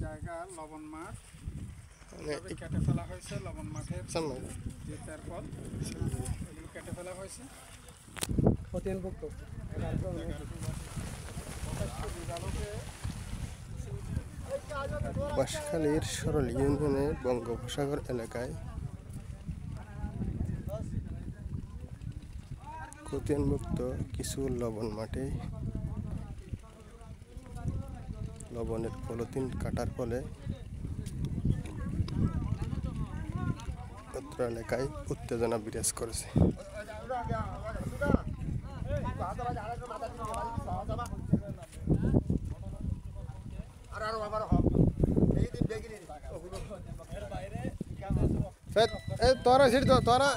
জায়গা লবণ মাঠ কেটে ফেলা হয়েছে। লবণ মাঠের যে তারপর এগুলো কেটে ফেলা হয়েছে। বাঁশখালীর সরল ইউনিয়নের বঙ্গোপসাগর এলাকায় খতিয়ানভুক্ত কিছু লবণ মাঠে লবণের পলিথিন কাটার ফলে অত্র এলাকায় উত্তেজনা বিরাজ করেছে। তোরা তোরা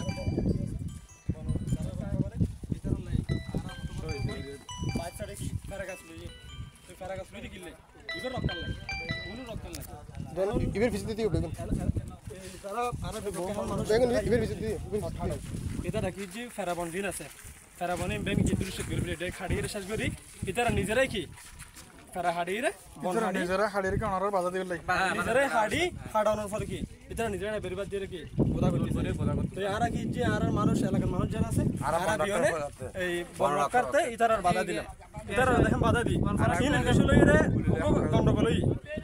ফেরাবন আছে ফেরাবনে খাড়িয়ে শেষ করি ইতারা নিজেরাই কি ফেরা হাড়িয়ে নিজেরা হাড়িয়ে ওনারা বাধা দিবে নিজেরাই হাড়ি হাড়ানোর পরে কি ইতারা নিজেরা বেরিবাদ দিয়ে কি বোধা করতে আর কি যে আর মানুষ এলাকার মানুষ যারা আছে এই বন রক্ষার্থে ইতারার বাধা দিলাম। ইতারা দেখেন বাধা দিই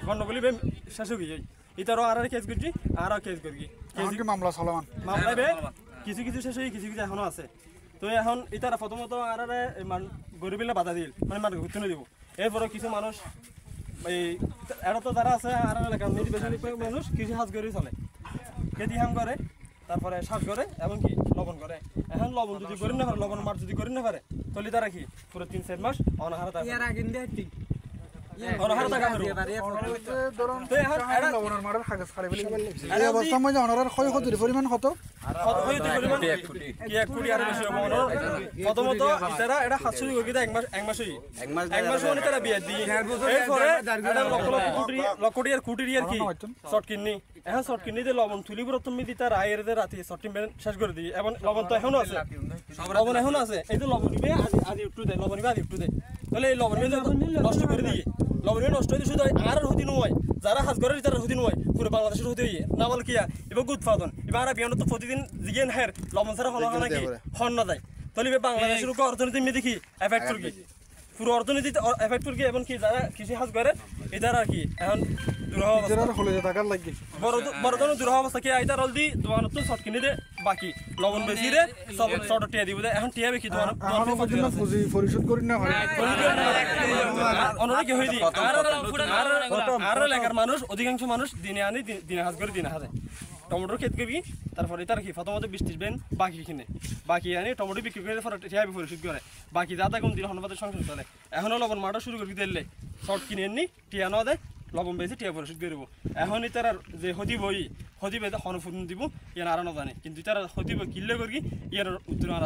গন্ডগোলই শেষ হয়ে ইতারও আর কেস করছি আর কেস করি মামলা চলমান মামলা কিছু কিছু শেষ হয়ে কিছু কিছু এখনো আছে। তো এখন ইতারা প্রথমত আর গরিবিলা বাধা দিল মানে মানুষ ঘুরতে দিব। এরপরে কিছু মানুষ এই এটা তো তারা আছে আর এলাকার নির্বাচনী মানুষ কিছু সাজ করে চলে খেতি হাম করে তারপরে শ্বাস করে এমনকি লবণ করে। এখন লবণ যদি করি না পারে লবণ মাঠ যদি করি না পারে তাহলে তারা কি পুরো 3-4 মাস অনাহার পরিমাণ কত প্রথমত তারা এটা 700 এক মাস তারা বিয়ে দিয়ে লক্ষ টিয়ার কুটির আর কি শর্ট কিডনি এখন শর্ট কিডনিতে লবণ তুলি তুমি দি তার আয়ের রাতে শর্ট কিন শেষ করে দিই। এবং লবণ তো এখনো আছে লবণ এখনো আছে এই তো লবণ নিবে আজ একটু দেয় লবণ নিবে আজ একটু দেয় তাহলে এই লবণ নষ্ট করে দিয়ে লবণ নষ্ট হয়ে শুধু আর হতি নয় যারা হাজ করে তারা হতি নয় পুরো বাংলাদেশের হতে হইয়ে না বল কিয়া এবার উৎপাদন এবার আর বিয়ানো তো প্রতিদিন জিগেন হের লবণ ছাড়া হলো নাকি হন না দেয় তাহলে বাংলাদেশের অর্থনীতি মেয়ে দেখি এফেক্ট করবি পুরো অর্থনীতিতে এফেক্ট করবি এবং কি যারা কৃষি হাজ করে এটার আর কি এখন বড় ধরনের দুরহ অবস্থা কি আইতার অলদি দোকান তো শর্ট কিনে দে বাকি লবণ বেশি রে সব শর্ট টিয়া দিব এখন টিয়া বেশি দোকান পরিশোধ করি না অনেক হয়ে দি আর এলাকার মানুষ অধিকাংশ মানুষ দিনে আনি দিনে হাজ করে দিনে হাজে টমেটোর ক্ষেত করবি তারপরে তার কি প্রথমত 20-30 বেন বাকি কিনে বাকি আনি টমেটো বিক্রি করে টিয়া পরিশোধ করে বাকি যাতা কম দিন হনবাদের সংসার চলে এখনও লবণ মাটা শুরু করবি দিলে শর্ট কিনে এমনি টিয়া ন দেয় লবণ বেশি টিয়া পরিশোধ করব। এখন তার যে হদিব হনফুন দিব ইয়ার আর না জানে কিন্তু তারা হদিব কিল্লে করি ইয়ার উত্তর আর